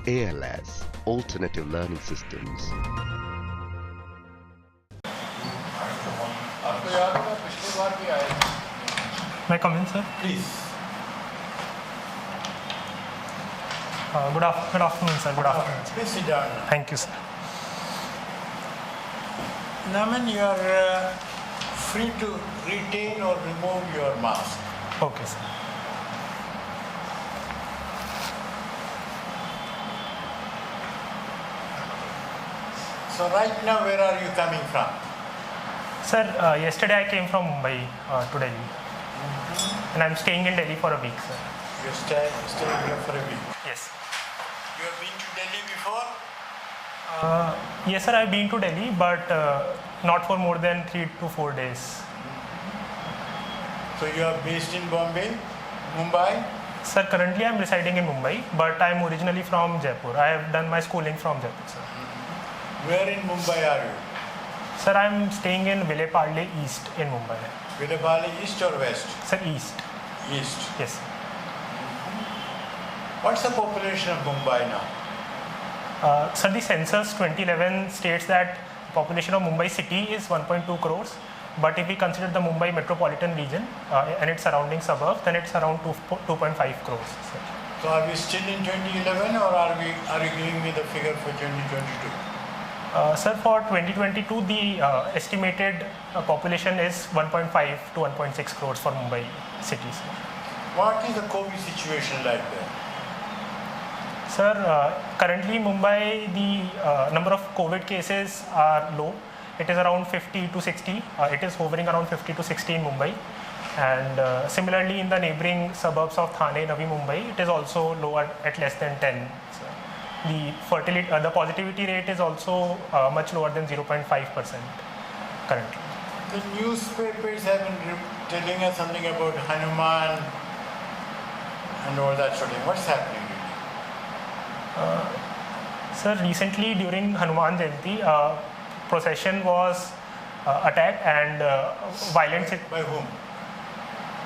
ALS, Alternative Learning Systems. May I come in, sir? Please. Good afternoon, sir. Good afternoon. Sir. Please sit down. Thank you, sir. Naman, you are free to retain or remove your mask. Okay, sir. So right now, where are you coming from? Sir, yesterday I came from Mumbai to Delhi. And I'm staying in Delhi for a week, sir. You staying here for a week. Yes. You have been to Delhi before? Yes, sir. I've been to Delhi, but not for more than 3 to 4 days. So you are based in Bombay, Mumbai? Sir, currently I'm residing in Mumbai, but I'm originally from Jaipur. I have done my schooling from Jaipur, sir. Where in Mumbai are you? Sir, I'm staying in Vileparle East in Mumbai. Vileparle East or West? Sir, East. East. Yes. What's the population of Mumbai now? Sir, the census 2011 states that the population of Mumbai city is 1.2 crores. But if we consider the Mumbai metropolitan region and its surrounding suburbs, then it's around 2.5 crores. Sir. So are we still in 2011 or are you giving me the figure for 2022? Sir, for 2022, the estimated population is 1.5 to 1.6 crores for Mumbai city. Sir. What is the COVID situation like there? Sir, currently Mumbai, the number of COVID cases are low. It is around 50 to 60. It is hovering around 50 to 60 in Mumbai. And similarly, in the neighboring suburbs of Thane, Navi Mumbai, it is also lower at less than 10. So the positivity rate is also much lower than 0.5% currently. The newspapers have been telling us something about Hanuman and all that sort of thing. What's happening? Sir, recently during Hanuman Jayanti, procession was attacked and violence. By whom?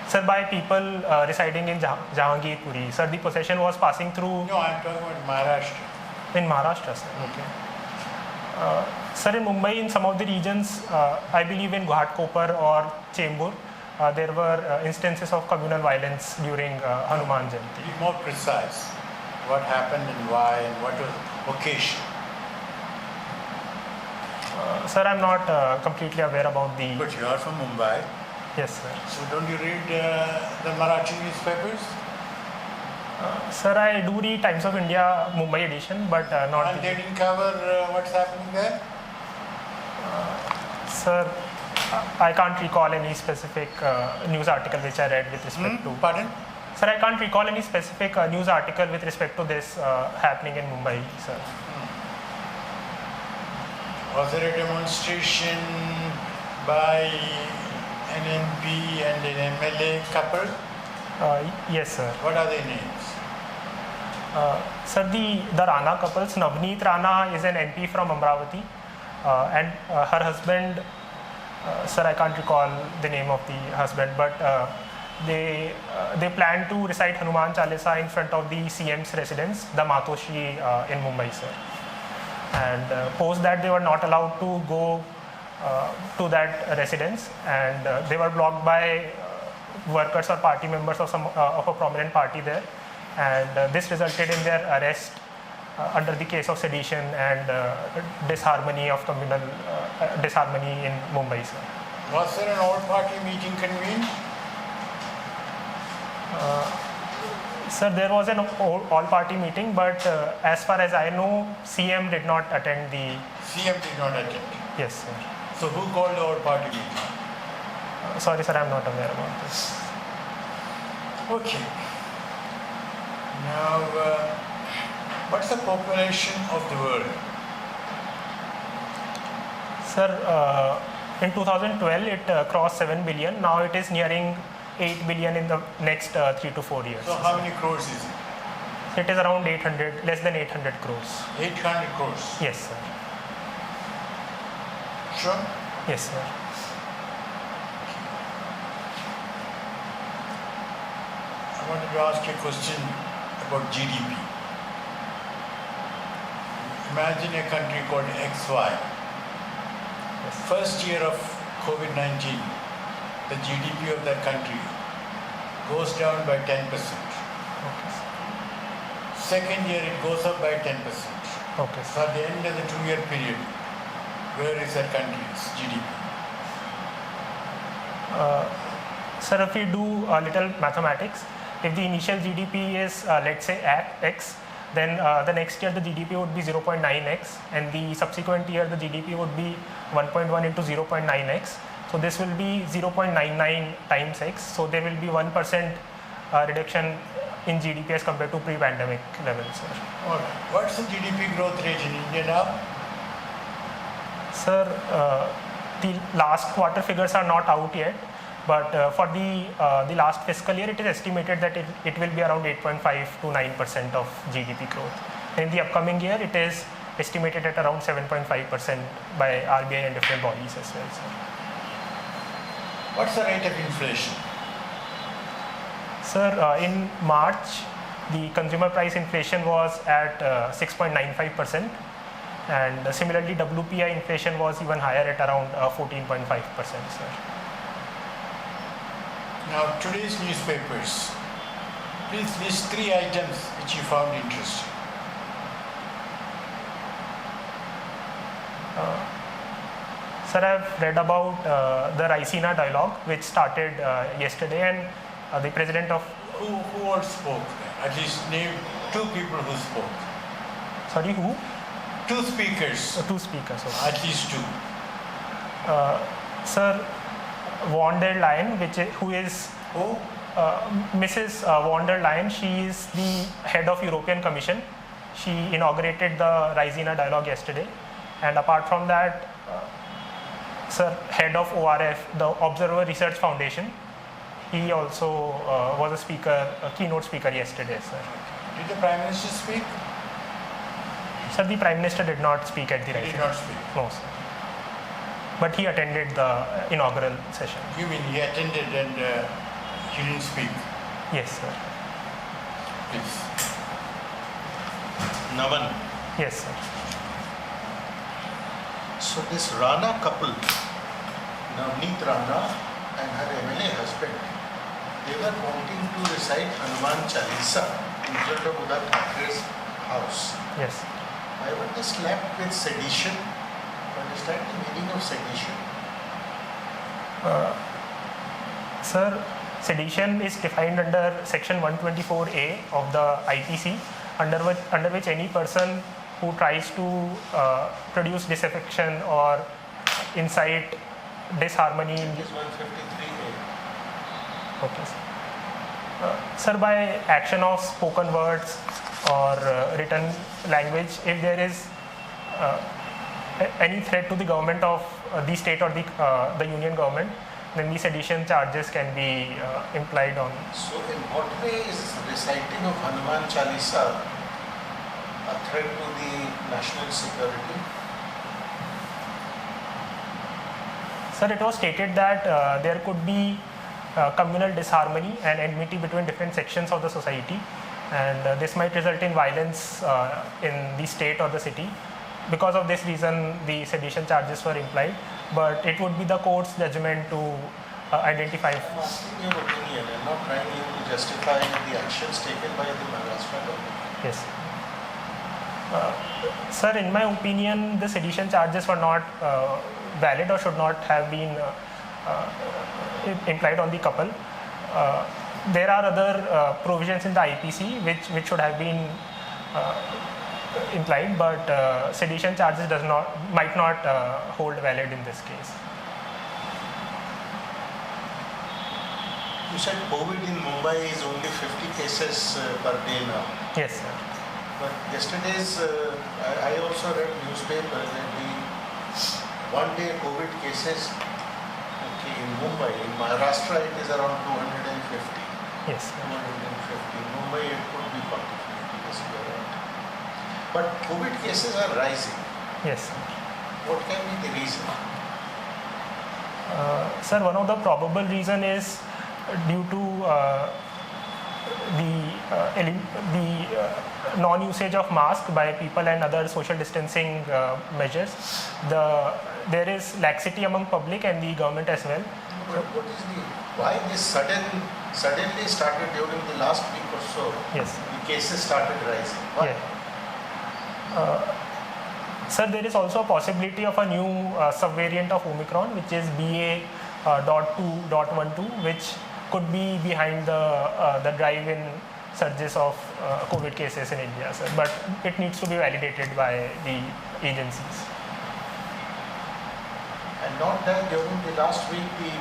Sir, by people residing in Jahangirpuri. Sir, the procession was passing through. No, I'm talking about Maharashtra. In Maharashtra, sir. Okay. Sir, in Mumbai, in some of the regions, I believe in Ghatkopar or Chembur, there were instances of communal violence during Hanuman Jayanti. Be more precise. What happened and why and what was the occasion? Sir, I'm not completely aware about the. But you are from Mumbai. Yes, sir. So don't you read the Marathi newspapers? Sir, I do read Times of India Mumbai edition, but not. And they didn't cover what's happening there? Sir, I can't recall any specific news article which I read with respect to. Pardon? Sir, I can't recall any specific news article with respect to this happening in Mumbai, sir. Was there a demonstration by an MP and an MLA couple? Yes, sir. What are their names? Sir, the Rana couples, Navneet Rana is an MP from Amravati, and her husband, sir, I can't recall the name of the husband, but they plan to recite Hanuman Chalisa in front of the CM's residence, the Matoshi in Mumbai, sir. And post that they were not allowed to go to that residence, and they were blocked by workers or party members of a prominent party there, and this resulted in their arrest under the case of sedition and disharmony of communal disharmony in Mumbai, sir. Was there an all-party meeting convened? Sir, there was an all-party meeting, but as far as I know, CM did not attend the. CM did not attend. Yes, sir. So who called the all-party meeting? Sorry, sir, I'm not aware about this. Okay. Now, what's the population of the world? Sir, in 2012, it crossed 7 billion. Now it is nearing 8 billion in the next 3 to 4 years. So how many crores is it? It is around 800, less than 800 crores. 800 crores. Yes, sir. Sure? Yes, sir. I wanted to ask you a question about GDP. Imagine a country called XY. Yes. First year of COVID-19, the GDP of that country goes down by 10%. Okay, sir. Second year it goes up by 10%. Okay, So sir. at the end of the 2-year period, where is that country's GDP? Sir, if we do a little mathematics, if the initial GDP is let's say X, then the next year the GDP would be 0.9x, and the subsequent year the GDP would be 1.1 into 0.9x. So this will be 0.99 times x. So there will be 1% reduction in GDP as compared to pre-pandemic levels, sir. All right. What's the GDP growth rate in India now? Sir, the last quarter figures are not out yet, but for the last fiscal year, it is estimated that it will be around 8.5 to 9% of GDP growth. In the upcoming year, it is estimated at around 7.5% by RBI and different bodies as well, sir. What's the rate of inflation? Sir, in March, the consumer price inflation was at 6.95%, and similarly, WPI inflation was even higher at around 14.5%, sir. Now, today's newspapers, please list 3 items which you found interesting. Sir, I've read about the Raisina dialogue, which started yesterday, and the president of... Who all spoke? At least name 2 people who spoke. Sorry, who? 2 speakers. 2 speakers, okay. At least 2. Sir, von der Leyen, who is Who? Mrs. von der Leyen, she is the head of European Commission. She inaugurated the Raisina dialogue yesterday. And apart from that, sir, head of ORF, the Observer Research Foundation, he also was a speaker, a keynote speaker yesterday, sir. Did the Prime Minister speak? Sir, the Prime Minister did not speak at the He did Raisina. not speak. No, sir. But he attended the inaugural session. You mean he attended and he didn't speak? Yes, sir. Please. Naman. Yes, sir. So this Rana couple, Navneet Rana and her MLA husband, they were wanting to recite Hanuman Chalisa in front of Uddhav Thakra's house. Yes. I want to slap with sedition. Understand the meaning of sedition? Sir, sedition is defined under section 124A of the IPC, under which any person who tries to produce disaffection or incite disharmony in It is 153A. Okay, sir. Sir, by action of spoken words or written language, if there is any threat to the government of the state or the union government, then the sedition charges can be implied on. So in what way is reciting of Hanuman Chalisa a threat to the national security? Sir, it was stated that there could be communal disharmony and enmity between different sections of the society, and this might result in violence in the state or the city. Because of this reason, the sedition charges were implied, but it would be the court's judgment to identify. I'm asking your opinion. I'm not trying you to justify the actions taken by the Maharashtra government. Yes. Sir, in my opinion, the sedition charges were not valid or should not have been implied on the couple. There are other provisions in the IPC which should have been implied, but sedition charges might not hold valid in this case. You said COVID in Mumbai is only 50 cases per day now. Yes, sir. But yesterday's, I also read newspaper that the one-day COVID cases in Mumbai, in Maharashtra it is around 250. Yes, sir. 250. In Mumbai it could be 40. But COVID cases are rising. Yes. What can be the reason? Sir, one of the probable reason is due to the non-usage of mask by people and other social distancing measures. There is laxity among public and the government as well. But why this suddenly started during the last week or so? Yes. The cases started rising. Why? Yeah. Sir, there is also a possibility of a new subvariant of Omicron, which is BA.2.12, which could be behind the drive-in surges of COVID cases in India, sir. But it needs to be validated by the agencies. And not that during the last week the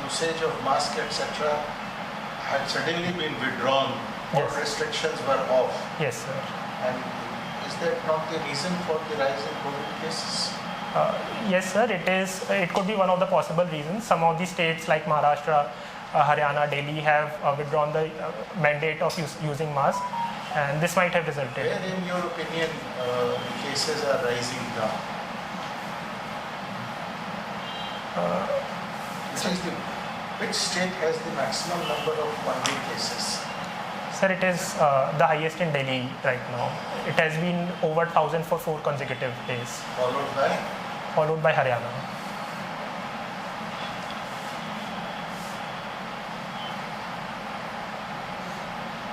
usage of mask etc. had suddenly been withdrawn. All Yes. restrictions were off. Yes, sir. And is that not the reason for the rise in COVID cases? Yes, sir. It could be one of the possible reasons. Some of the states like Maharashtra, Haryana, Delhi have withdrawn the mandate of using masks, and this might have resulted. Where, in your opinion, the cases are rising now? Which state has the maximum number of one-day cases? Sir, it is the highest in Delhi right now. It has been over 1,000 for 4 consecutive days, followed by Haryana.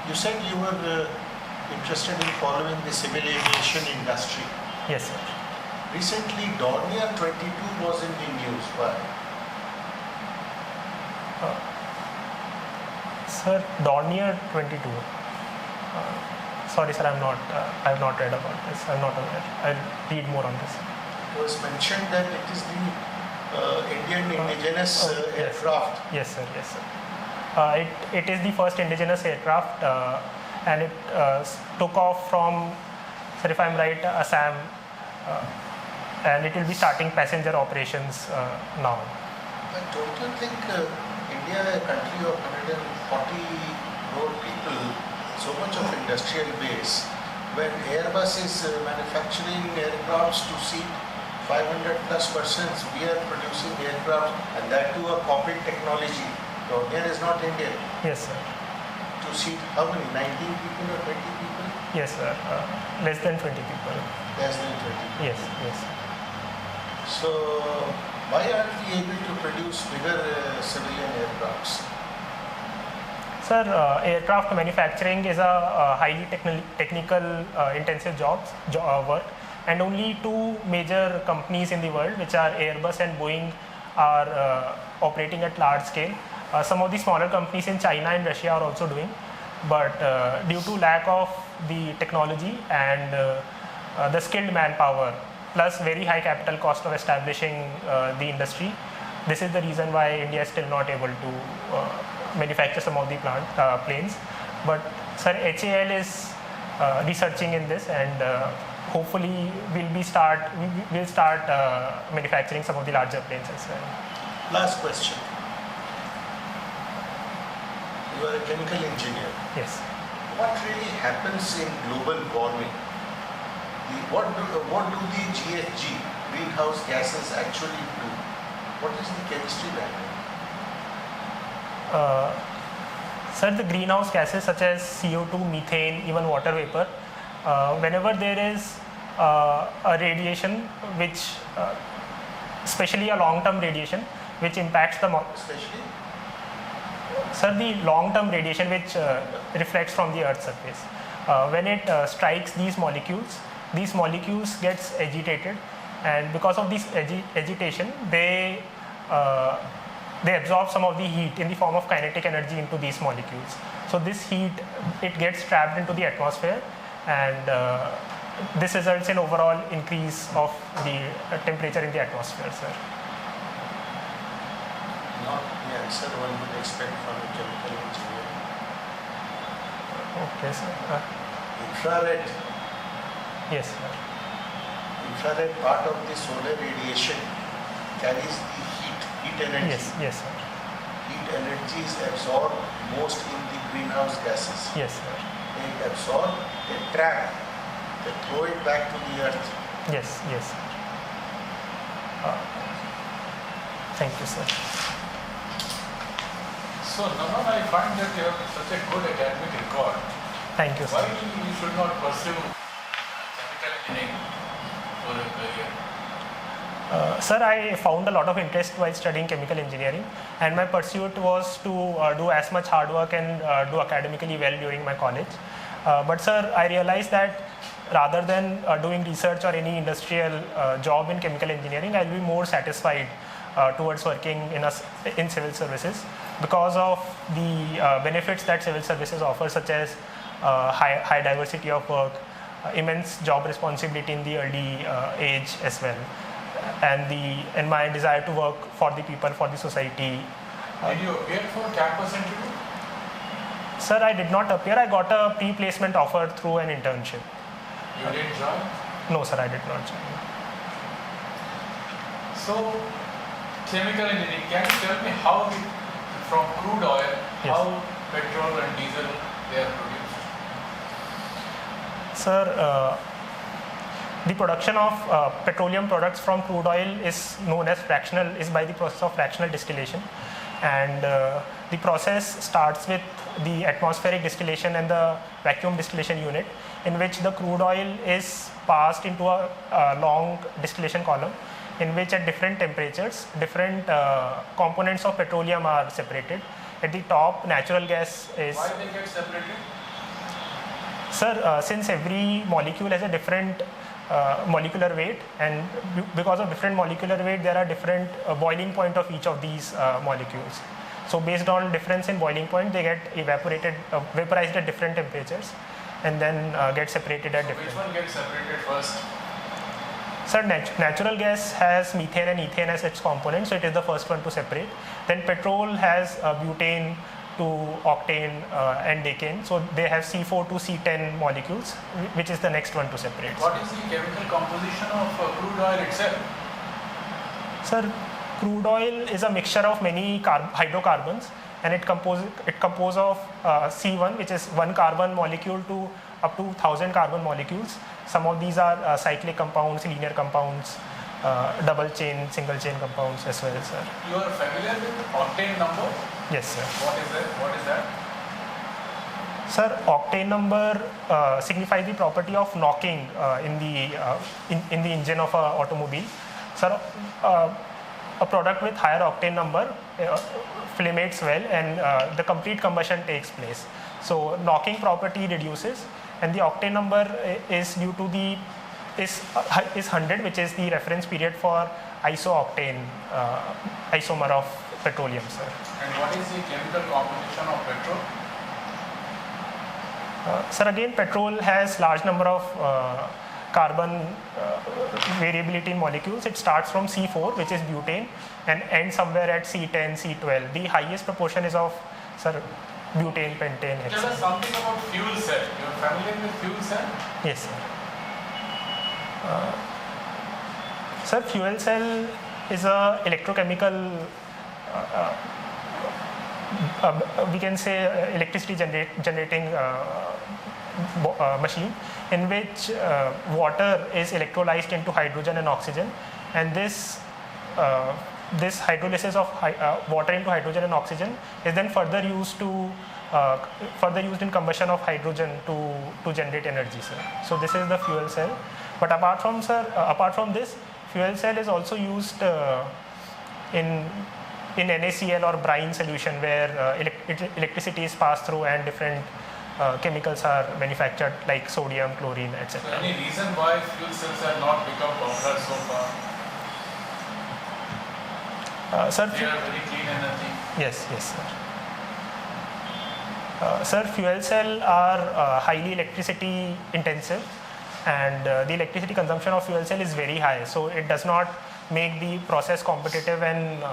You said you were interested in following the civil aviation industry. Yes, sir. Recently, Dornier 22 was in the news. Why? Sir, Dornier 22. Sorry, sir, I have not read about this. I'm not aware. I'll read more on this. It was mentioned that it is the Indian indigenous aircraft. Yes, sir. Yes, sir. It is the first indigenous aircraft, and it took off from, sir, if I'm right, Assam, and it will be starting passenger operations now. But don't you think India, a country of 140 crore people, so much of industrial base, when Airbus is manufacturing aircrafts to seat 500 plus persons, we are producing aircraft, and that too a copied technology. Dornier is not Indian. Yes, sir. To seat how many? 19 people or 20 people? Yes, sir. Less than 20 people. Less than 20. Yes, yes. So why aren't we able to produce bigger civilian aircrafts? Sir, aircraft manufacturing is a highly technical intensive work, and only 2 major companies in the world, which are Airbus and Boeing, are operating at large scale. Some of the smaller companies in China and Russia are also doing, but due to lack of the technology and the skilled manpower, plus very high capital cost of establishing the industry, this is the reason why India is still not able to manufacture some of the planes. But sir, HAL is researching in this, and hopefully we'll start manufacturing some of the larger planes as well. Last question. You are a chemical engineer. Yes. What really happens in global warming? What do the GHG, greenhouse gases, actually do? What is the chemistry behind it? Sir, the greenhouse gases such as CO2, methane, even water vapor, whenever there is a radiation which, especially a long-term radiation, which impacts the Especially? Sir, the long-term radiation which reflects from the Earth's surface, when it strikes these molecules gets agitated, and because of this agitation, they absorb some of the heat in the form of kinetic energy into these molecules. So this heat, it gets trapped into the atmosphere, and this results in overall increase of the temperature in the atmosphere, sir. Not the answer one would expect from a chemical engineer. Okay, sir. Infrared. Yes, sir. Infrared part of the solar radiation carries the heat energy. Yes, sir. Heat energy is absorbed most in the greenhouse gases. Yes, sir. They absorb, they trap They throw it back to the earth. Yes, yes. Thank you, sir. So, Naman, I find that you have such a good academic record. Thank you, Why sir. you should not pursue chemical engineering for a career? Sir, I found a lot of interest while studying chemical engineering, and my pursuit was to do as much hard work and do academically well during my college. But sir, I realized that rather than doing research or any industrial job in chemical engineering, I'll be more satisfied towards working in civil services because of the benefits that civil services offer, such as high diversity of work, immense job responsibility in the early age as well, and my desire to work for the people, for the society. Did you appear for campus interview? Sir, I did not appear. I got a pre-placement offer through an internship. You didn't join? No, sir, I did not join. So, chemical engineering, can you tell me how from crude oil, Yes. how petrol and diesel they are produced? Sir, the production of petroleum products from crude oil is known as is by the process of fractional distillation, and the process starts with the atmospheric distillation and the vacuum distillation unit, in which the crude oil is passed into a long distillation column, in which at different temperatures different components of petroleum are separated. At the top, natural gas is. Why they get separated? Sir, since every molecule has a different molecular weight, and because of different molecular weight, there are different boiling point of each of these molecules. So based on difference in boiling point, they get vaporized at different temperatures, and then get separated at different. Which one gets separated first? Sir, natural gas has methane and ethane as its components, so it is the first one to separate. Then petrol has butane to octane and decane, so they have C4 to C10 molecules, which is the next one to separate. What is the chemical composition of crude oil itself? Sir, crude oil is a mixture of many hydrocarbons, and it composes of C1, which is one carbon molecule to up to 1000 carbon molecules. Some of these are cyclic compounds, linear compounds, double chain, single chain compounds as well, sir. You are familiar with octane number? Yes, sir. What is that? What is that? Sir, octane number signifies the property of knocking in the engine of an automobile. Sir, a product with higher octane number flammates well, and the complete combustion takes place. So knocking property reduces, and the octane number is due to is 100, which is the reference period for isooctane isomer of petroleum, sir. And what is the chemical composition of petrol? Sir, again, petrol has large number of carbon variability in molecules. It starts from C4, which is butane, and ends somewhere at C10, C12. The highest proportion is of, sir, butane, pentane, Tell us etc. something about fuel cell. You are familiar with fuel cell? Yes, sir. Sir, fuel cell is a electrochemical, we can say electricity generating machine, in which water is electrolyzed into hydrogen and oxygen, and this hydrolysis of water into hydrogen and oxygen is then further used in combustion of hydrogen to generate energy, sir. So this is the fuel cell. But apart from this, fuel cell is also used in NaCl or brine solution, where electricity is passed through and different chemicals are manufactured, like sodium, chlorine, So etc. any reason why fuel cells have not become popular so far? Sir, They are very clean energy. yes, sir. Sir, fuel cell are highly electricity intensive, and the electricity consumption of fuel cell is very high, so it does not make the process competitive and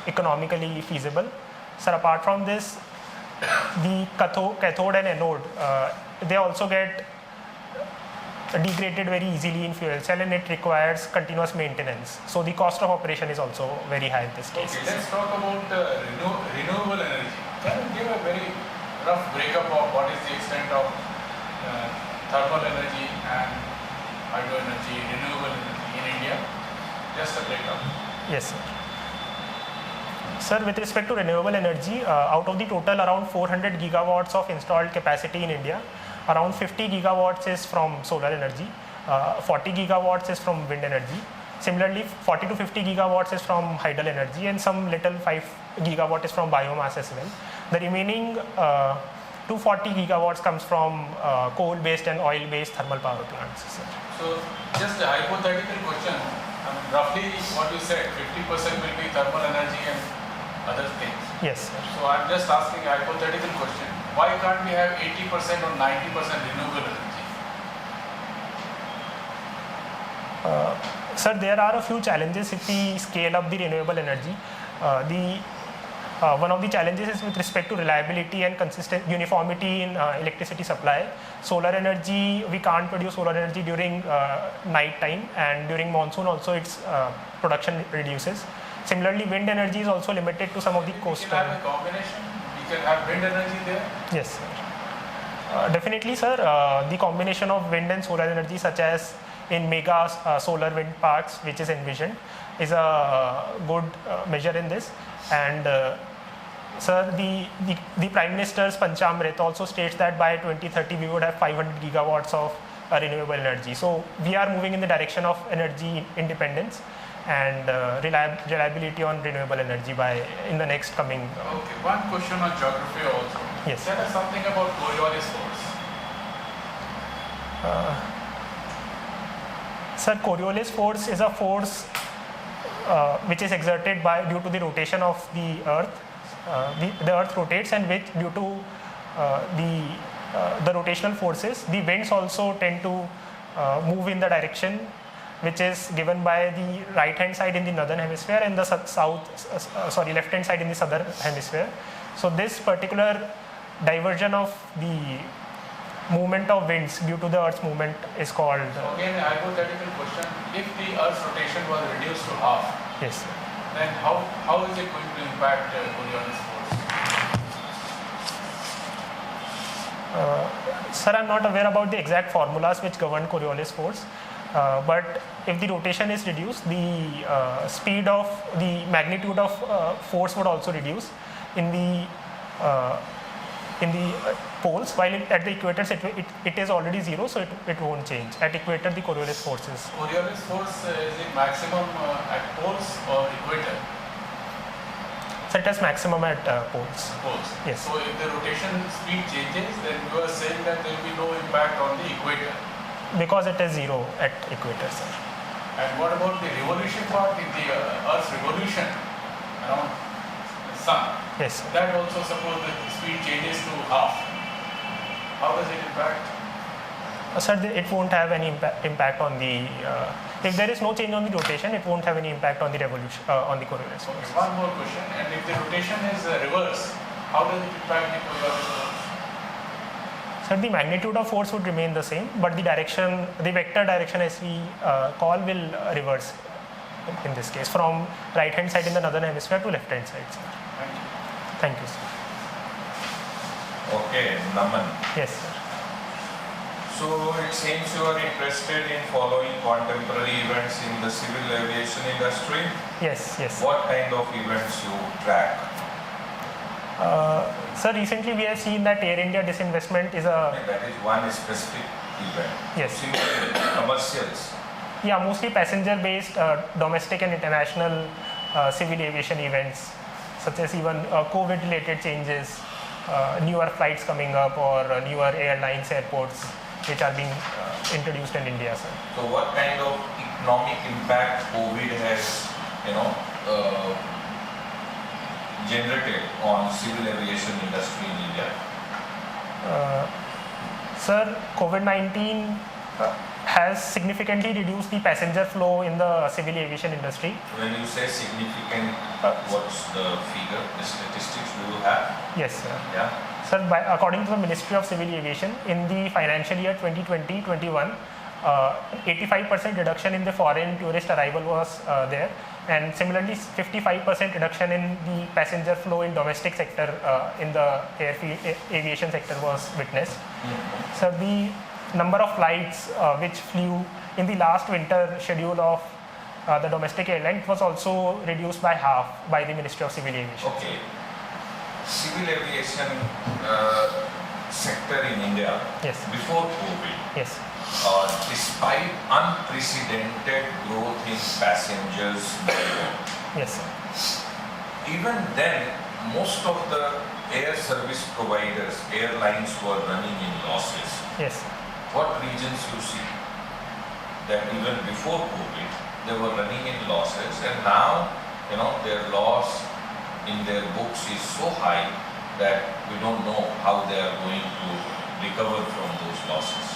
economically feasible. Sir, apart from this, the cathode and anode, they also get degraded very easily in fuel cell, and it requires continuous maintenance. So the cost of operation is also very high in this case. Okay, let's talk about renewable energy. Can you give a very rough breakup of what is the extent of thermal energy and hydro energy, renewable energy in India? Just a breakup. Yes, sir. Sir, with respect to renewable energy, out of the total around 400 gigawatts of installed capacity in India, around 50 gigawatts is from solar energy, 40 gigawatts is from wind energy. Similarly, 40 to 50 gigawatts is from hydel energy, and some little 5 gigawatt is from biomass as well. The remaining 240 gigawatts comes from coal-based and oil-based thermal power plants. Sir. So, just a hypothetical question. Roughly what you said, 50% will be thermal energy and other things. Yes, sir. So, I'm just asking a hypothetical question. Why can't we have 80% or 90% renewable energy? Sir, there are a few challenges if we scale up the renewable energy. One of the challenges is with respect to reliability and consistent uniformity in electricity supply. Solar energy, we can't produce solar energy during night time, and during monsoon also its production reduces. Similarly, wind energy is also limited to some of the coastal. We can have a combination. We can have wind energy there. Yes, sir. Definitely, sir. The combination of wind and solar energy, such as in mega solar wind parks, which is envisioned, is a good measure in this. And sir, the Prime Minister's Panchamrit also states that by 2030 we would have 500 gigawatts of renewable energy. So we are moving in the direction of energy independence and reliability on renewable energy in the next coming. Okay, one question on geography also. Yes. Tell us something about Coriolis Force. Sir, Coriolis Force is a force which is exerted due to the rotation of the Earth. The Earth rotates, and which due to the rotational forces, the winds also tend to move in the direction which is given by the right hand side in the northern hemisphere and the left hand side in the southern hemisphere. So this particular diversion of the movement of winds due to the Earth's movement is called. Again, a hypothetical question: if the Earth's rotation was reduced to half, yes, sir. then how is it going to impact Coriolis Force? Sir, I'm not aware about the exact formulas which govern Coriolis Force, but if the rotation is reduced, the speed of the magnitude of force would also reduce in the poles, while at the equators it is already zero, so it won't change. At equator, the Coriolis force is. Coriolis Force is it maximum at poles or equator? So it has maximum at poles. Poles. Yes. So if the rotation speed changes, then you are saying that there will be no impact on the equator. Because it is zero at equator, sir. And what about the revolution part in the Earth's revolution around the sun? Yes, sir. That also suppose the speed changes to half. How does it impact? Sir, it won't have any impact on the. If there is no change on the rotation, it won't have any impact on the revolution on the Coriolis force. Okay, one more question. And if the rotation is reverse, how does it impact the Coriolis force? Sir, the magnitude of force would remain the same, but the vector direction as we call will reverse in this case from right hand side in the northern hemisphere to left hand side, sir. Thank you. Thank you, sir. Okay, Naman. Yes, sir. So it seems you are interested in following contemporary events in the civil aviation industry. Yes, yes. What kind of events you track? Sir, recently we have seen that Air India disinvestment is a. That is one specific event. Yes. Similarly, commercials. Yeah, mostly passenger-based domestic and international civil aviation events, such as even COVID-related changes, newer flights coming up, or newer airlines, airports, which are being introduced in India, sir. So what kind of economic impact COVID has, generated on civil aviation industry in India? Sir, COVID-19 has significantly reduced the passenger flow in the civil aviation industry. When you say significant, what's the figure, the statistics do you have? Yes, sir. Yeah. Sir, according to the Ministry of Civil Aviation, in the financial year 2020-21, 85% reduction in the foreign tourist arrival was there, and similarly 55% reduction in the passenger flow in domestic sector in the aviation sector was witnessed. Mm-hmm. So the number of flights which flew in the last winter schedule of the domestic airline was also reduced by half by the Ministry of Civil Aviation. Okay. Civil aviation sector in India Yes. before COVID, Yes. despite unprecedented growth in passengers, Yes, sir. even then most of the air service providers, airlines were running in losses. Yes. What reasons you see that even before COVID they were running in losses, and now their loss in their books is so high that we don't know how they are going to recover from those losses?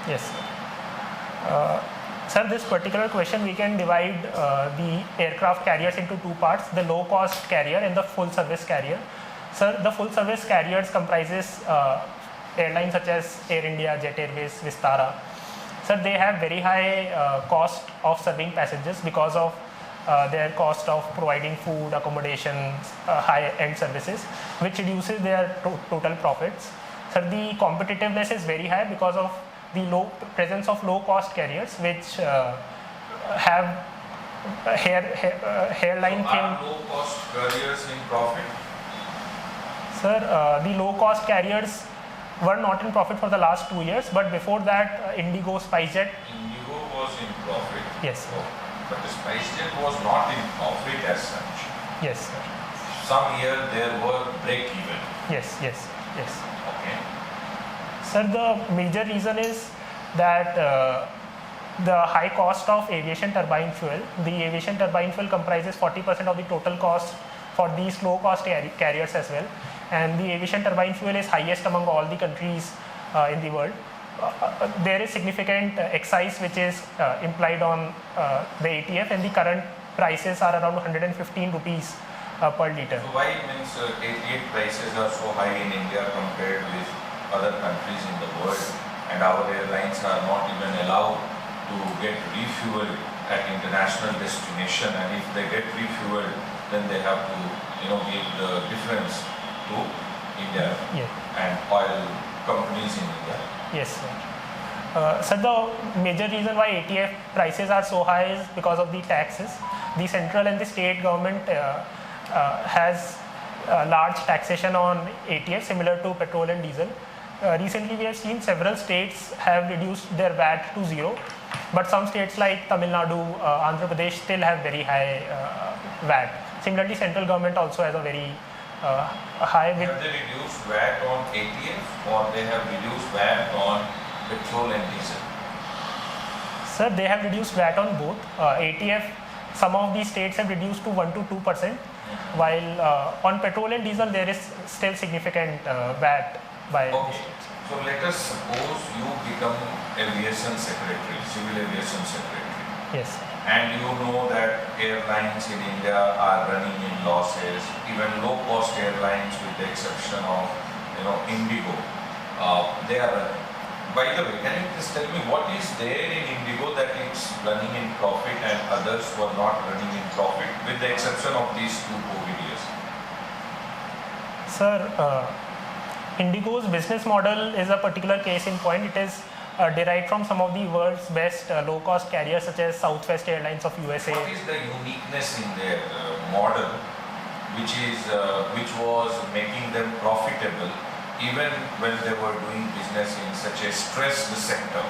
Yes, sir. Sir, this particular question we can divide the aircraft carriers into two parts: the low-cost carrier and the full-service carrier. Sir, the full-service carriers comprises airlines such as Air India, Jet Airways, Vistara. Sir, they have very high cost of serving passengers because of their cost of providing food, accommodation, high-end services, which reduces their total profits. Sir, the competitiveness is very high because of the presence of low-cost carriers, which have hairline So are low-cost carriers in profit? Sir, the low-cost carriers were not in profit for the last 2 years, but before that, Indigo, SpiceJet. Indigo was in profit. Yes. Oh, but the SpiceJet was not in profit as such. Yes, sir. Some year there were break-even. Yes, yes, yes. Okay. Sir, the major reason is that the high cost of aviation turbine fuel. The aviation turbine fuel comprises 40% of the total cost for these low-cost carriers as well. And the aviation turbine fuel is highest among all the countries in the world. There is significant excise which is implied on the ATF, and the current prices are around 115 rupees per liter. So why means ATF prices are so high in India compared with other countries in the world, and our airlines are not even allowed to get refueled at international destination, and if they get refueled then they have to give the difference to India and oil companies in India. Yes, sir. Sir, the major reason why ATF prices are so high is because of the taxes. The central and the state government has large taxation on ATF similar to petrol and diesel. Recently we have seen several states have reduced their VAT to zero, but some states like Tamil Nadu, Andhra Pradesh still have very high VAT. Similarly, central government also has a very high. Have they reduced VAT on ATF or they have reduced VAT on petrol and diesel? Sir, they have reduced VAT on both. ATF, some of these states have reduced to 1 to 2%, while on petrol and diesel there is still significant VAT by the states. So let us suppose you become aviation secretary, civil aviation secretary. Yes. And you know that airlines in India are running in losses, even low-cost airlines with the exception of Indigo, they are running. By the way, can you just tell me what is there in Indigo that it's running in profit and others were not running in profit, with the exception of these 2 COVID years? Sir, Indigo's business model is a particular case in point. It is derived from some of the world's best low-cost carriers such as Southwest Airlines of USA. What is the uniqueness in their model which was making them profitable even when they were doing business in such a stressed sector?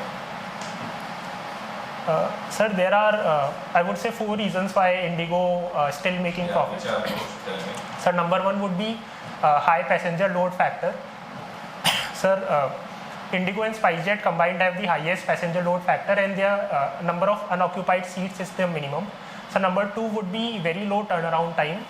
Sir, there are, I would say, 4 reasons why Indigo still making profits. Which are those? Tell me. Sir, number 1 would be high passenger load factor. Sir, Indigo and SpiceJet combined have the highest passenger load factor, and their number of unoccupied seats is the minimum. So number 2 would be very low turnaround time.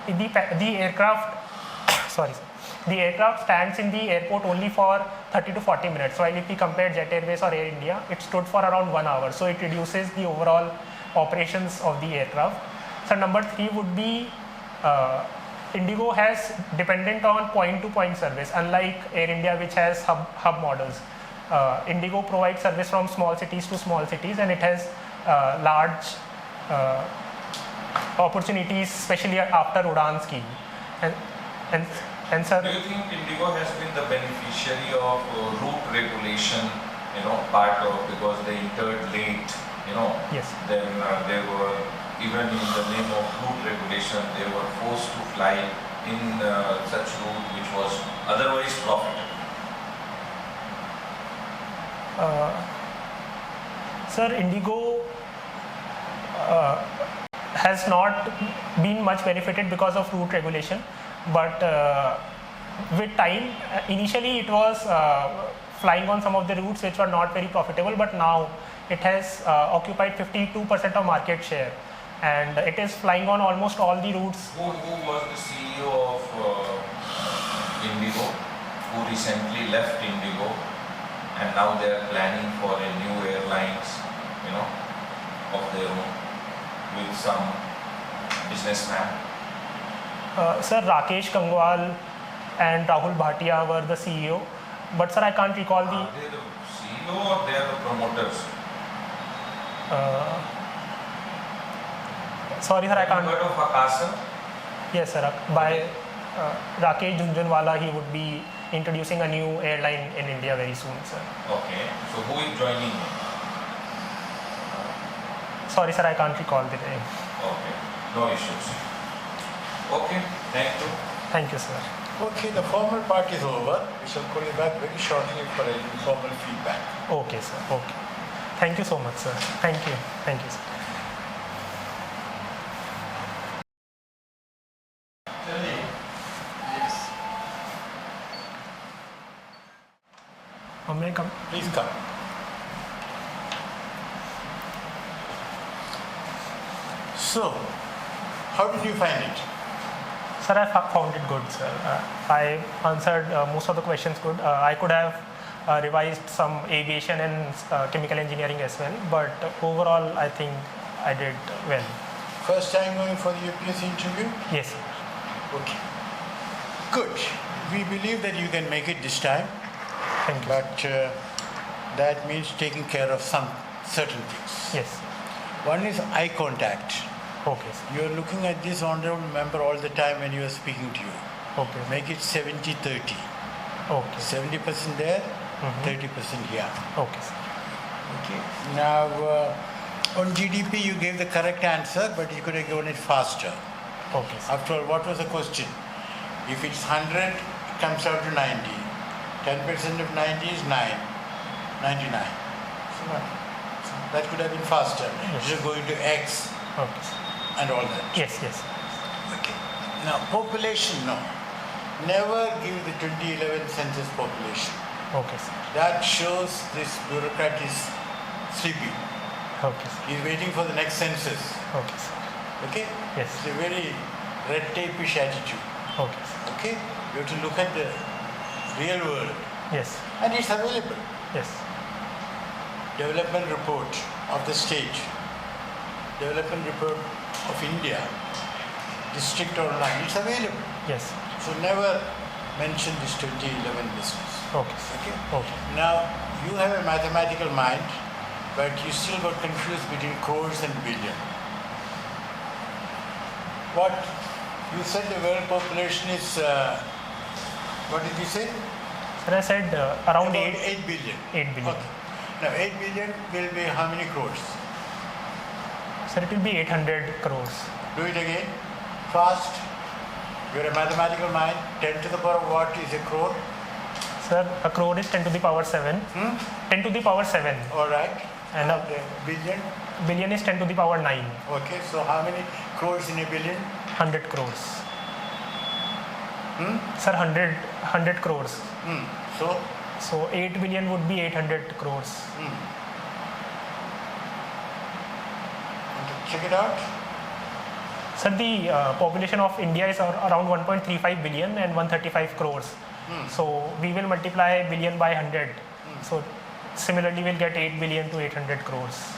The aircraft, sorry, sir. The aircraft stands in the airport only for 30 to 40 minutes, while if we compare Jet Airways or Air India, it stood for around 1 hour. So it reduces the overall operations of the aircraft. So number 3 would be Indigo has dependent on point-to-point service, unlike Air India which has hub models. Indigo provides service from small cities to small cities, and it has large opportunities, especially after Udan scheme. And And sir, Do you think Indigo has been the beneficiary of route regulation, part of, because they entered late, yes, then they were, even in the name of route regulation, they were forced to fly in such route which was otherwise profitable? sir, Indigo has not been much benefited because of route regulation, but with time, initially it was flying on some of the routes which were not very profitable, but now it has occupied 52% of market share, and it is flying on almost all the routes. Who was the CEO of Indigo, who recently left Indigo, and now they are planning for a new airlines, of their own, with some businessman? Sir, Rakesh Kangwal and Rahul Bhatia were the CEO, but sir, I can't recall the. Are they the CEO or they are the promoters? Sorry, sir, I Have you can't. heard of Akasa? Yes, sir. By Rakesh Jhunjhunwala, he would be introducing a new airline in India very soon, sir. Okay, so who is joining? Sorry, sir, I can't recall the name. Okay, no issues. Okay, thank you. Thank you, sir. Okay, the formal part is over. We shall call you back very shortly for an informal feedback. Okay, sir. Okay. Thank you so much, sir. Thank you. Thank you, sir. Yes. May I come? Please come. So, how did you find it? Sir, I found it good, sir. I answered most of the questions good. I could have revised some aviation and chemical engineering as well, but overall, I think I did well. First time going for the UPSC interview? Yes, sir. Okay. Good. We believe that you can make it this time, Thank you. but that means taking care of some certain things. Yes. One is eye contact. Okay, sir. You are looking at this honorable member all the time when you are speaking to you. Okay. Make it 70-30. Okay. 70% there, 30% here. Okay, sir. Okay. Now, on GDP, you gave the correct answer, but you could have given it faster. Okay, sir. After all, what was the question? If it's 100, it comes out to 90. 10% of 90 is 99. So that could have been faster. Yes. You go into X Okay, sir. and all that. Yes, yes. Okay. Now, population, no. Never give the 2011 census population. Okay, sir. That shows this bureaucrat is sleepy. Okay, sir. He's waiting for the next census. Okay, sir. Okay? Yes. It's a very red tape-ish attitude. Okay, sir. Okay? You have to look at the real world. Yes. And it's available. Yes. Development report of the state. Development report of India. District online. It's available. Yes. So never mention this 2011 business. Okay, sir. Okay? Okay. Now, you have a mathematical mind, but you still got confused between crores and billion. What? You said the world population is, what did you say? Sir, I said around About 8 8 billion. 8 billion. Okay. Now, 8 billion will be how many crores? Sir, it will be 800 crores. Do it again. Fast. You're a mathematical mind. 10 to the power of what is a crore? Sir, a crore is 10 to the power 7. 10 to the power 7. All right. And a billion? billion is 10 to the power 9. Okay, so how many crores in a billion? 100 crores. Sir, 100 crores. So, So 8 billion would be 800 crores. want to check it out? Sir, the population of India is around 1.35 billion and 135 crores. So we will multiply billion by 100. So similarly, we'll get 8 billion to 800 crores.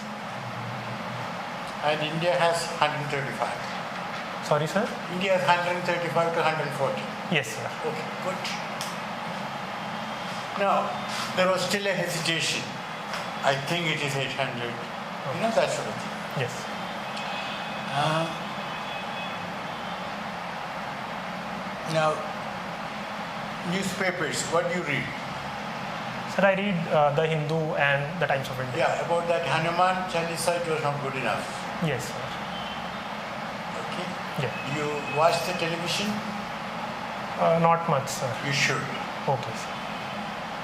And India has 135. Sorry, sir? India has 135 to 140. Yes, sir. Okay, good. Now, there was still a hesitation. I think it is 800. You know, that sort of thing. Yes. Now, Newspapers, what do you read? Sir, I read the Hindu and the Times of India. Yeah, about that Hanuman Chalisa, it was not good enough. Yes, sir. Okay. Yeah. You watch the television? Not much, sir. You should. Okay, sir.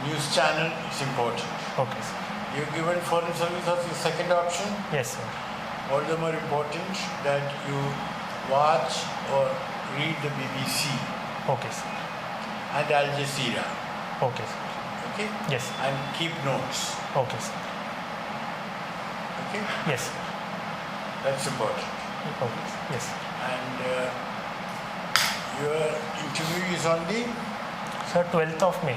News channel is important. Okay, sir. You've given foreign service as your second option. Yes, sir. All the more important that you watch or read the BBC Okay, sir. and Al Jazeera. Okay, sir. Okay? Yes, sir. And keep notes. Okay, sir. Okay? Yes, sir. That's important. Okay, sir. Yes, sir. And your interview is on the Sir, 12th of May.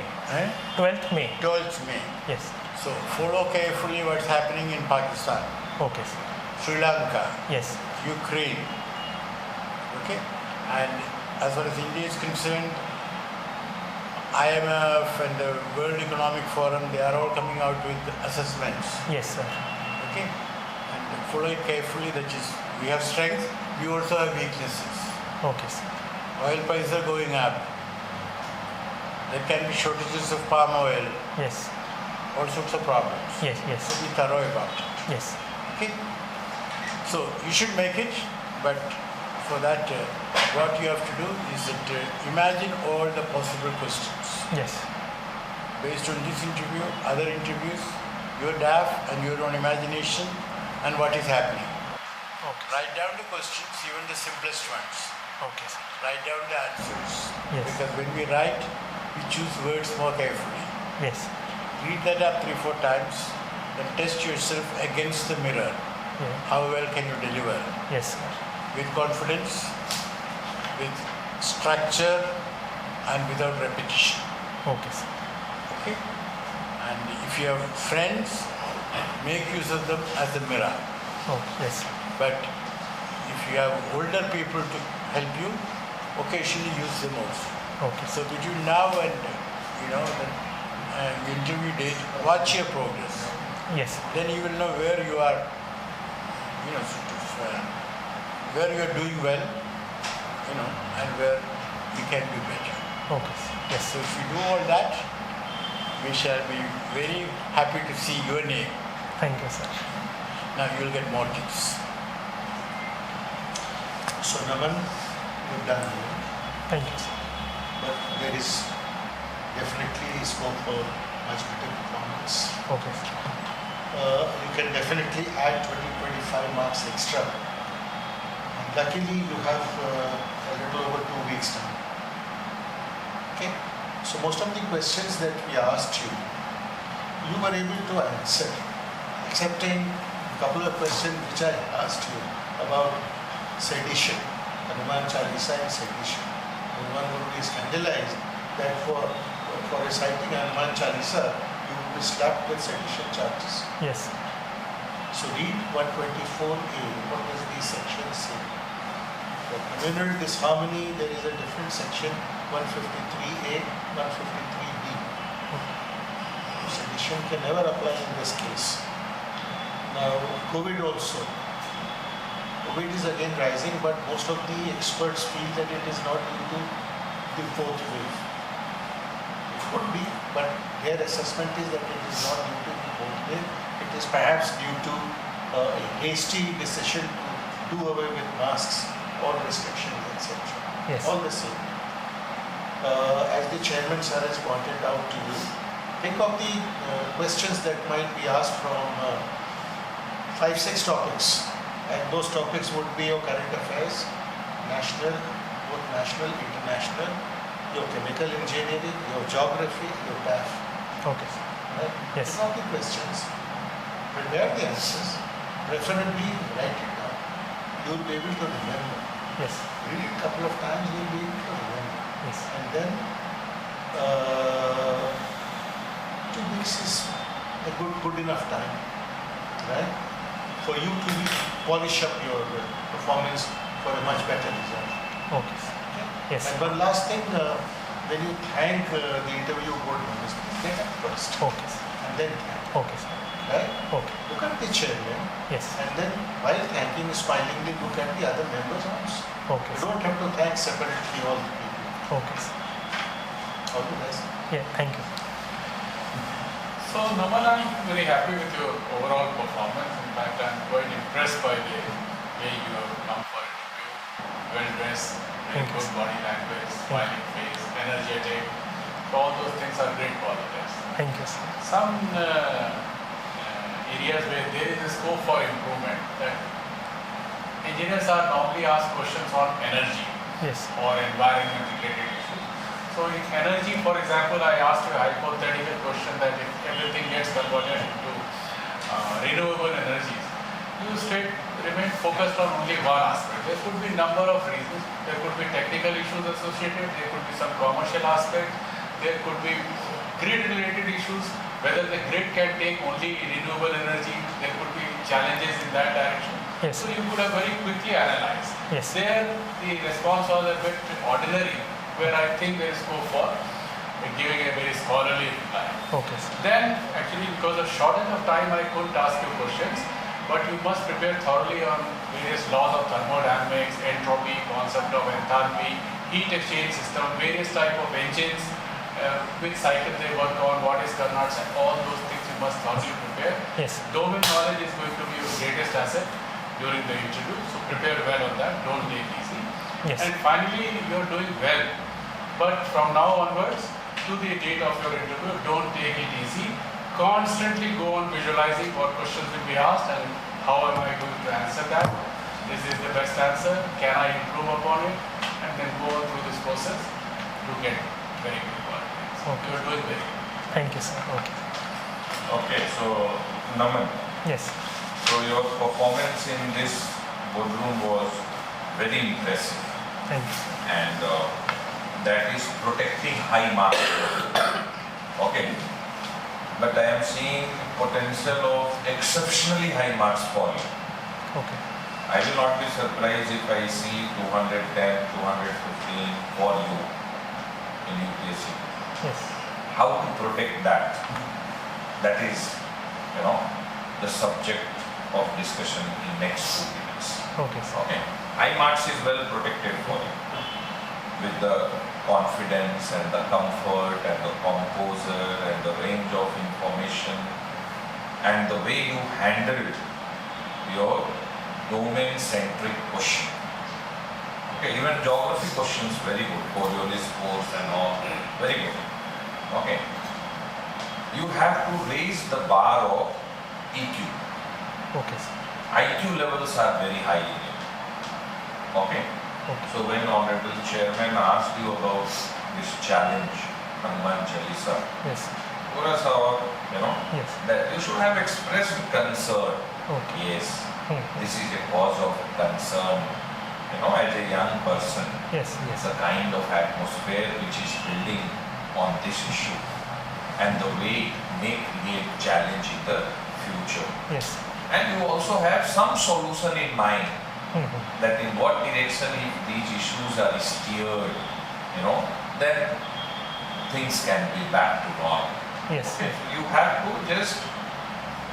12th May. 12th May. Yes. So follow carefully what's happening in Pakistan, Okay, sir. Sri Lanka, Yes. Ukraine. Okay? And as far as India is concerned, IMF and the World Economic Forum, they are all coming out with assessments. Yes, sir. Okay? And follow it carefully. That is, we have strength, we also have weaknesses. Okay, sir. Oil prices are going up. There can be shortages of palm oil, Yes. all sorts of problems. Yes, yes. So be thorough about it. Yes. Okay? So you should make it, but for that, what you have to do is that imagine all the possible questions. Yes. Based on this interview, other interviews, your DAF and your own imagination and what is happening. Okay. Write down the questions, even the simplest ones. Okay, sir. Write down the answers. Yes. Because when we write, we choose words more carefully. Yes. Read that up 3-4 times, then test yourself against the mirror. Yeah. How well can you deliver? Yes, sir. With confidence, with structure, and without repetition. Okay, sir. Okay? And if you have friends, make use of them as a mirror. Oh, yes, sir. But if you have older people to help you, occasionally use them also. Okay, sir. So between now and the interview date, watch your progress. Yes, sir. Then you will know where you are, where you are doing well, and where you can do better. Okay, sir. Yes, So sir. if you do all that, we shall be very happy to see your name. Thank you, sir. Now you will get more tips. So Naman, you've done well, Thank you, sir. but there is definitely scope for much better performance. Okay, sir. You can definitely add 20-25 marks extra. And luckily, you have a little over 2 weeks now. Okay, so most of the questions that we asked you, you were able to answer, excepting a couple of questions which I asked you about sedition, Hanuman Chalisa and sedition. And one would be scandalized that for reciting Hanuman Chalisa, you would be slapped with sedition charges. Yes, sir. So read 124A. What does the section say? For communal disharmony, there is a different section, 153A, 153B. Sedition can never apply in this case. Now, COVID also. COVID is again rising, but most of the experts feel that it is not due to the fourth wave. It could be, but their assessment is that it is not due to the fourth wave. It is perhaps due to a hasty decision to do away with masks or restrictions, etc. Yes. All the same. As the chairman sir has pointed out to you, think of the questions that might be asked from 5-6 topics. And those topics would be your current affairs, national, both national, international, your chemical engineering, your geography, your TAF. Okay, sir. Right? Yes. These are the questions. Prepare the answers, preferably write it down. You will be able to remember. Yes. Read it a couple of times, you will be able to remember. Yes. And then 2 weeks is a good enough time, right? For you to polish up your performance for a much better result. Okay, sir. Okay? Yes. And one last thing, when you thank the interview board members, get up first Okay, sir. and then thank, Okay, sir. right? Okay. Look at the chairman Yes. and then while thanking, smilingly look at the other members also. Okay, You sir. don't have to thank separately all the people. Okay, sir. All the best. Yeah, thank you. So Naman, I'm very happy with your overall performance. In fact, I'm quite impressed by the way you have come for interview. Well dressed, very Thank you, good sir. body language, smiling face, energetic. So all those things are great qualities. Thank you, sir. Some areas where there is a scope for improvement, that engineers are normally asked questions on energy Yes. or environment related issues. So in energy, for example, I asked you a hypothetical question that if everything gets converted into renewable energies, you remain focused on only one aspect. There could be a number of reasons. There could be technical issues associated, there could be some commercial aspect, there could be grid related issues, whether the grid can take only renewable energy, there could be challenges in that direction. Yes. So you could have very quickly analyzed. Yes. There the response was a bit ordinary, where I think there is scope for giving a very scholarly reply. Okay, sir. Then actually because of shortage of time I couldn't ask you questions, but you must prepare thoroughly on various laws of thermodynamics, entropy, concept of enthalpy, heat exchange system, various type of engines, which cycle they work on, what is Carnot's, and all those things you must thoroughly prepare. Yes. Domain knowledge is going to be your greatest asset during the interview, so prepare well on that, don't take easy. Yes. And finally, you're doing well, but from now onwards to the date of your interview, don't take it easy. Constantly go on visualizing what questions will be asked and how am I going to answer that. This is the best answer, can I improve upon it, and then go on through this process to get very good qualities. Okay. You're doing very good. Thank you, sir. Okay. Okay, so Naman, Yes. so your performance in this boardroom was very impressive, Thank you, sir. and that is protecting high marks. Okay, but I am seeing potential of exceptionally high marks for you. Okay. I will not be surprised if I see 210, 215 for you in UPSC. Yes. How to protect that? That is, the subject of discussion in next 2 minutes. Okay, sir. Okay. High marks is well protected for you with the confidence and the comfort and the composure and the range of information and the way you handled your domain-centric question. Okay, even geography questions very good, Coriolis Force and all, very good. Okay. You have to raise the bar of EQ. Okay, sir. IQ levels are very high in you. Okay. Okay. So when Honorable Chairman asked you about this challenge, Hanuman Chalisa, Yes. थोड़ा सा और, Yes. that you should have expressed concern. Okay. Yes, Hmm. this is a cause of concern. As a young person, Yes. Yes. the kind of atmosphere which is building on this issue and the way it may create challenge in the future. Yes. And you also have some solution in mind. Mm-hmm. That in what direction if these issues are steered, then things can be back to normal. Yes. Okay, so you have to just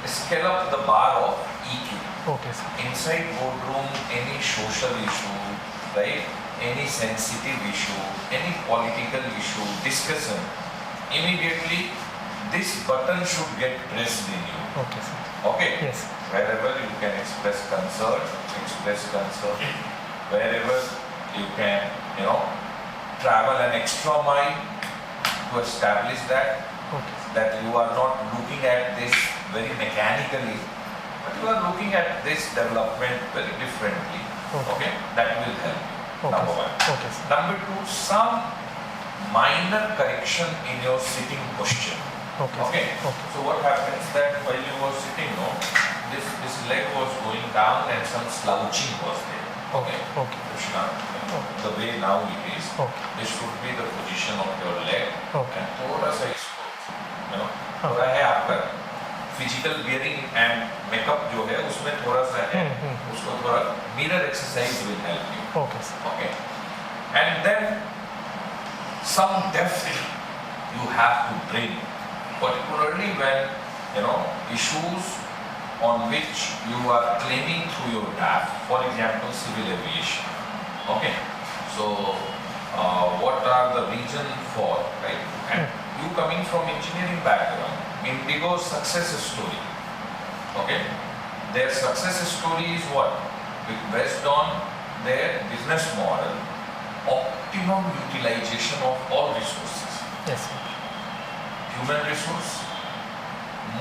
scale up the bar of EQ. Okay, sir. Inside boardroom, any social issue, right? Any sensitive issue, any political issue, discussion, immediately this button should get pressed in you. Okay, sir. Okay? Yes. Wherever you can express concern. Wherever you can, travel an extra mile to establish that Okay. you are not looking at this very mechanically, but you are looking at this development very differently. Okay. That will help you. Okay. Number one. Okay, sir. Number two, some minor correction in your sitting posture. Okay. Okay. Okay. So what happens that while you were sitting, this leg was going down and some slouching was there. Okay. Okay. Krishna, Okay. the way now it is, Okay. this should be the position of your leg. Okay. And थोड़ा सा इसको, थोड़ा है आपका physical bearing and makeup जो है उसमें थोड़ा सा है, उसको थोड़ा mirror exercise will help you. Okay, sir. Okay. And then some depth you have to bring, particularly when issues on which you are claiming through your draft, for example, civil aviation. Okay. So what are the reason for, right? And you coming from engineering background, Indigo's success story, okay? Their success story is what? Based on their business model, optimum utilization of all resources. Yes, sir. Human resource,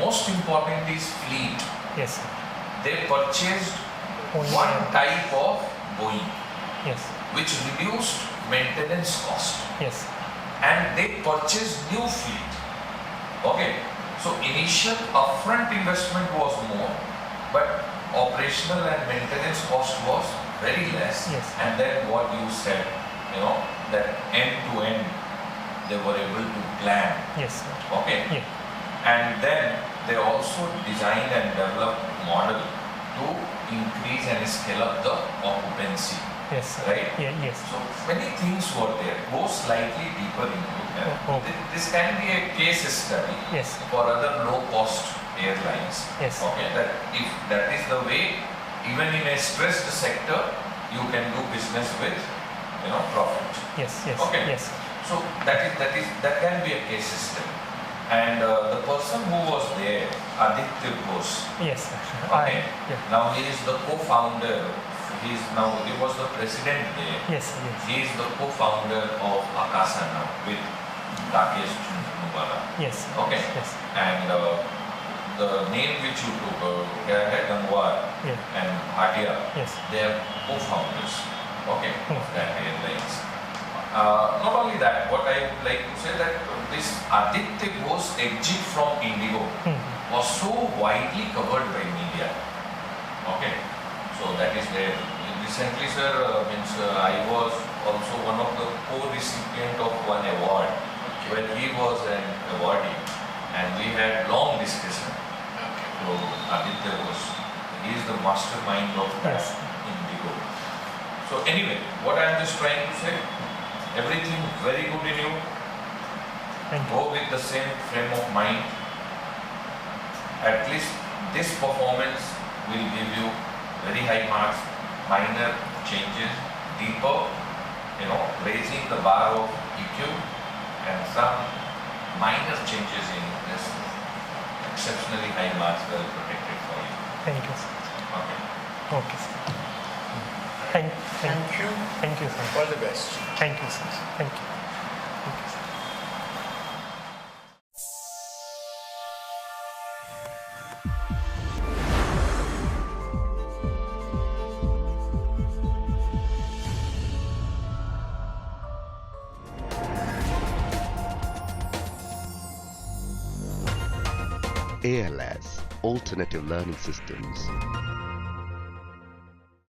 most important is fleet. Yes, sir. They purchased Only one type of Boeing, Yes, which reduced maintenance cost, yes, and they purchased new fleet. Okay, so initial upfront investment was more, but operational and maintenance cost was very less. Yes. And then what you said, that end to end they were able to plan. yes, sir. Okay, Yeah. and then they also designed and developed model to increase and scale up the occupancy. Yes, sir. Right? Yeah, yes. So many things were there. Go slightly deeper into that. Oh. This can be a case study Yes. for other low-cost airlines. Yes. Okay, that if that is the way, even in a stressed sector, you can do business with, profit. Yes, yes, Okay. yes. So that can be a case study. And the person who was there, Aditya Bose. Yes, sir. Okay. Yeah. Now he is the co-founder. He was the president there. Yes, yes. He is the co-founder of Akasa now with Rakesh Jhunjhunwala. Yes. Okay. Yes. And the name which you took, Gangwar Yeah. and Bhatia, Yes. they are co-founders, okay, of that airlines. Not only that, what I would like to say that this Aditya Bose exit from Indigo was so widely covered by media. Okay, so that is there. Recently, sir, I was also one of the co-recipient of one award when he was an awardee, and we had long discussion. So Aditya Bose, he is the mastermind of that Yes. Indigo. So anyway, what I am just trying to say, everything very good in you. Thank you. Go with the same frame of mind. At least this performance will give you very high marks. Minor changes, deeper, raising the bar of EQ, and some minor changes in this exceptionally high marks well protected for you. Thank you, sir. Okay. Okay, sir. Thank you. Thank you, sir. All the best. Thank you, sir. Thank you. Thank you, sir. ALS Alternative Learning Systems.